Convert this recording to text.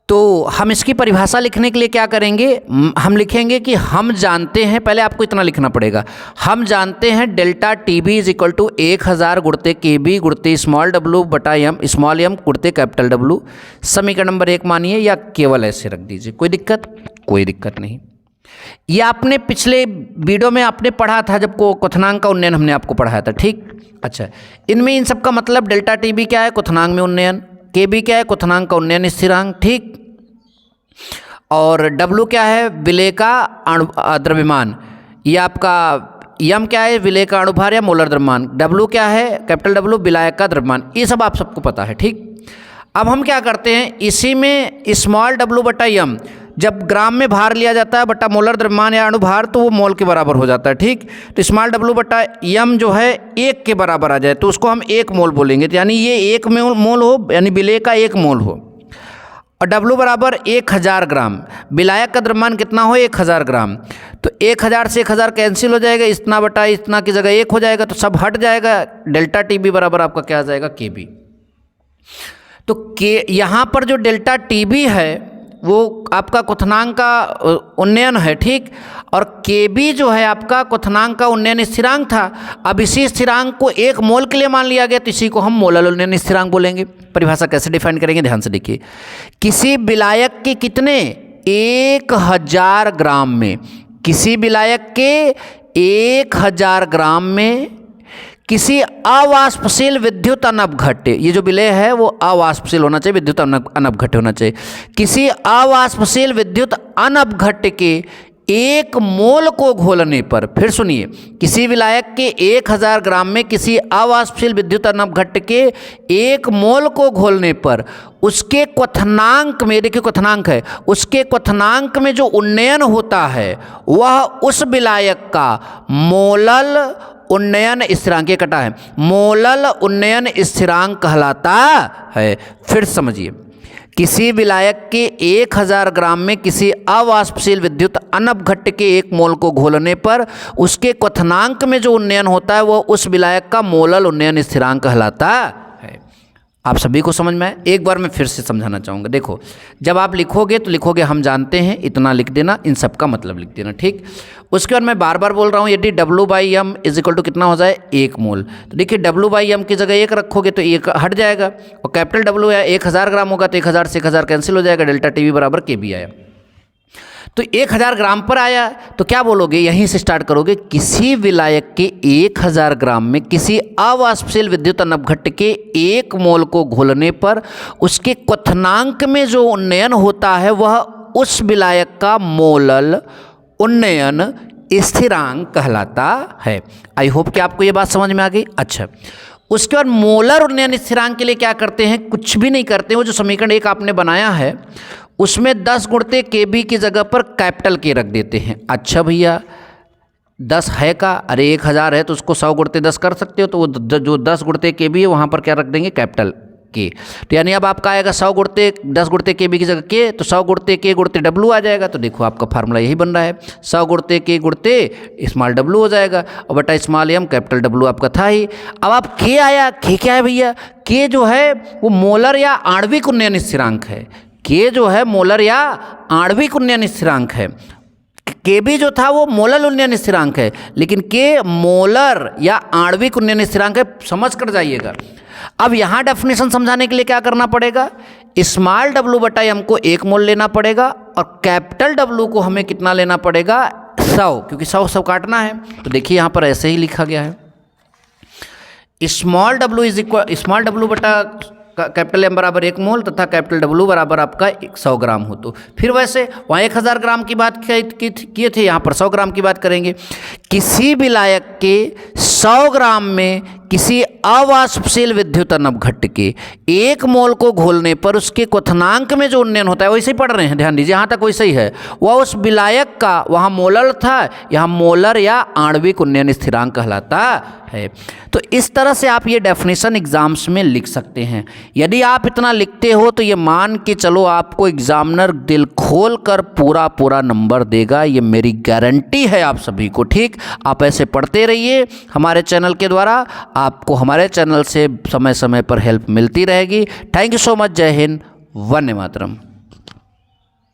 तो हम इसकी परिभाषा लिखने के लिए क्या करेंगे, हम लिखेंगे कि हम जानते हैं, पहले आपको इतना लिखना पड़ेगा, हम जानते हैं delta T B is equal to 1000 गुणते के बी गुणते स्मॉल डब्लू बटा एम स्मॉल एम गुणते कैपिटल डब्लू। समीकरण नंबर 1 मानिए या केवल ऐसे रख दीजिए, कोई दिक्कत, कोई दिक्कत नहीं। ये आपने पिछले वीडियो में आपने पढ़ा था जब क्वथनांक का उन्नयन हमने आपको पढ़ाया था, ठीक। अच्छा, इनमें इन सब का मतलब डेल्टा टी बी क्या है, क्वथनांक में उन्नयन, के बी क्या है, क्वथनांक का उन्नयन स्थिरांक, ठीक। और डब्लू क्या है, विलेय का द्रव्यमान, ये आपका यम क्या है, विलेय का अणुभार या मोलर द्रव्यमान, डब्लू क्या है, कैपिटल डब्लू विलायक का द्रव्यमान, ये सब आप सबको पता है, ठीक। अब हम क्या करते हैं, इसी में स्मॉल डब्लू बटा यम, जब ग्राम में भार लिया जाता है बटा मोलर द्रव्यमान या अणुभार तो वो मोल के बराबर हो जाता है, ठीक। तो स्मॉल डब्लू बटा यम जो है 1 के बराबर आ जाए तो उसको हम 1 मोल बोलेंगे, तो यानी ये 1 मोल हो, यानी विलेय का 1 मोल हो। और डब्लू बराबर 1000 ग्राम, विलायक का द्रव्यमान कितना हो, 1000 ग्राम, तो 1000 से 1000 कैंसिल हो जाएगा, इतना बटा इतना की जगह 1 हो जाएगा, तो सब हट जाएगा, डेल्टा टी बी बराबर आपका क्या आ जाएगा, के बी। तो के यहाँ पर जो डेल्टा टी बी है वो आपका क्वथनांक का उन्नयन है, ठीक। और के बी जो है आपका क्वथनांक का उन्नयन स्थिरांक था। अब इसी स्थिरांक को 1 मोल के लिए मान लिया गया तो इसी को हम मोलल उन्नयन स्थिरांक बोलेंगे। परिभाषा कैसे डिफाइन करेंगे, ध्यान से देखिए। किसी विलायक के कितने 1000 ग्राम में, किसी विलायक के 1000 ग्राम में किसी अवाष्पशील विद्युत अनपघट्य, ये जो विलेय है वो अवाष्पशील होना चाहिए, विद्युत अनपघट्य होना चाहिए, किसी अवाष्पशील विद्युत अनपघट्य के 1 मोल को घोलने पर, फिर सुनिए, किसी विलायक के 1000 ग्राम में किसी अवाष्पशील विद्युत अनपघट्य के 1 मोल को घोलने पर उसके क्वथनांक में, देखिए क्वथनांक है, उसके क्वथनांक में जो उन्नयन होता है वह उस विलायक का मोलल उन्नयन स्थिरांक, ये कटा है, मोलल उन्नयन स्थिरांक कहलाता है। फिर समझिए, किसी विलायक के 1000 ग्राम में किसी अवाष्पशील विद्युत अनपघट्य के 1 मोल को घोलने पर उसके क्वथनांक में जो उन्नयन होता है वह उस विलायक का मोलल उन्नयन स्थिरांक कहलाता है। आप सभी को समझ में आए? एक बार मैं फिर से समझाना चाहूँगा। देखो, जब आप लिखोगे तो लिखोगे हम जानते हैं, इतना लिख देना, इन सब का मतलब लिख देना, ठीक। उसके बाद मैं बार बार बोल रहा हूँ, यदि W by M is equal to कितना हो जाए, 1 मोल, तो देखिए डब्लू बाई एम की जगह 1 रखोगे तो 1 हट जाएगा, और कैपिटल डब्लू या 1000 ग्राम होगा तो 1000 से 1000 कैंसिल हो जाएगा, डेल्टा टी बी बराबर के बी आया। तो 1000 ग्राम पर आया तो क्या बोलोगे, यहीं से स्टार्ट करोगे, किसी विलायक के 1000 ग्राम में किसी अवाष्पशील विद्युत अनपघट्य के 1 मोल को घोलने पर उसके क्वथनांक में जो उन्नयन होता है वह उस विलायक का मोलल उन्नयन स्थिरांक कहलाता है। आई होप कि आपको ये बात समझ में आ गई। अच्छा, उसके बाद मोलर उन्नयन स्थिरांक के लिए क्या करते हैं, कुछ भी नहीं करते, वो जो समीकरण 1 आपने बनाया है उसमें 10 गुणते के बी की जगह पर कैपिटल के रख देते हैं। अच्छा भैया 10 है का, अरे 1000 है तो उसको 100 गुणते 10 कर सकते हो, तो वो जो 10 गुणते के बी है वहाँ पर क्या रख देंगे, कैपिटल के। तो यानी अब आपका आएगा 100 गुणते 10 गुणते के बी की जगह के, तो 100 गुणते के गुणते डब्लू आ जाएगा। तो देखो आपका फार्मूला यही बन रहा है, 100 गुणते के गुणते स्मॉल डब्लू हो जाएगा, और बटा स्मॉल एम कैपिटल डब्लू आपका था ही। अब आप के आया, के क्या है भैया, के जो है वो मोलर या आणविक उन्नयन स्थिरांक है, के जो है मोलर या आणविक उन्नयन स्थिरांक है। के बी जो था वो मोलल उन्नयन स्थिरांक है, लेकिन के मोलर या आणविक उन्नयन स्थिरांक है, समझ कर जाइएगा। अब यहाँ डेफिनेशन समझाने के लिए क्या करना पड़ेगा, स्मॉल डब्लू बटा एम को 1 मोल लेना पड़ेगा, और कैपिटल डब्लू को हमें कितना लेना पड़ेगा, 100, क्योंकि 100 काटना है। तो देखिए यहाँ पर ऐसे ही लिखा गया है, small W is equal, small W बटा कैपिटल एम बराबर 1 मोल तथा कैपिटल डब्लू बराबर आपका 100 ग्राम हो। तो फिर वैसे वहाँ 1000 ग्राम की बात किए थे, यहाँ पर 100 ग्राम की बात करेंगे। किसी विलायक के 100 ग्राम में किसी अवाष्पशील विद्युत अनपघट्य के 1 मोल को घोलने पर उसके क्वथनांक में जो उन्नयन होता है, वैसे ही पढ़ रहे हैं, ध्यान दीजिए, यहाँ तक वैसे ही है, वह उस विलायक का वहाँ मोलर था, यहाँ मोलर या आणविक उन्नयन स्थिरांक कहलाता है। तो इस तरह से आप ये डेफिनेशन एग्जाम्स में लिख सकते हैं। यदि आप इतना लिखते हो तो ये मान के चलो आपको एग्जामिनर दिल खोल कर पूरा नंबर देगा, ये मेरी गारंटी है आप सभी को, ठीक। आप ऐसे पढ़ते रहिए, हमारे चैनल के द्वारा आपको हमारे चैनल से समय समय पर हेल्प मिलती रहेगी। Thank you so much. जय हिंद, वंदे मातरम।